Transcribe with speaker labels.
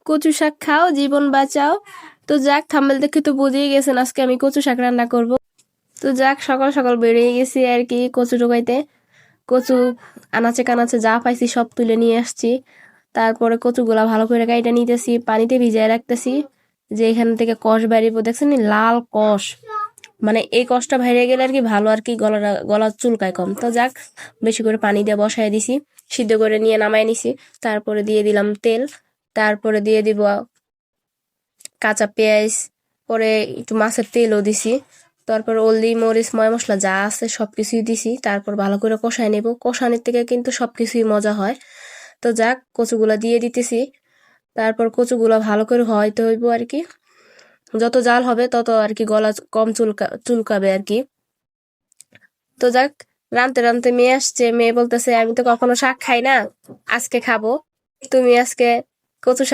Speaker 1: কচু শাক খাও, জীবন বাঁচাও। তো যাক, থাম্বনেল দেখে তো বুঝেই গেছেন আজকে আমি কচু শাক রান্না করব। তো যাক, সকাল সকাল বেরিয়ে গেছি আর কি কচু ঢোকাইতে। কচু আনাচে কানাচে যা পাইছি সব তুলে নিয়ে আসছি। তারপরে কচুগুলা ভালো করে কাইটা নিতেছি, পানিতে ভিজায় রাখতেছি, যে এখান থেকে কষ বাইরিব। দেখছেন নি লাল কষ, মানে এই কষটা বাইরে গেলে আর কি ভালো, আর কি গলা চুলকায় কম। তো যাক, বেশি করে পানি দিয়ে বসায় দিছি, সিদ্ধ করে নিয়ে নামায় নিছি। তারপরে দিয়ে দিলাম তেল, তারপরে দিয়ে দিব কাঁচা পেঁয়াজ, পরে একটু মাছের তেলও দিছি। তারপর হলদি মরিচ ময় মশলা যা আছে সবকিছুই দিছি। তারপর ভালো করে কষায় নেব, কষানোর থেকে কিন্তু সবকিছুই মজা হয়। তো যাক, কচুগুলা দিয়ে দিতেছি। তারপর কচুগুলা ভালো করে হইতে হইব আর কি। যত জাল হবে তত আর কি গলা কম চুলকাবে আর কি। তো যাক, রানতে রানতে মেয়ে আসছে, মেয়ে বলতেছে আমি তো কখনো শাক খাই না, আজকে খাবো, তুমি আজকে কচু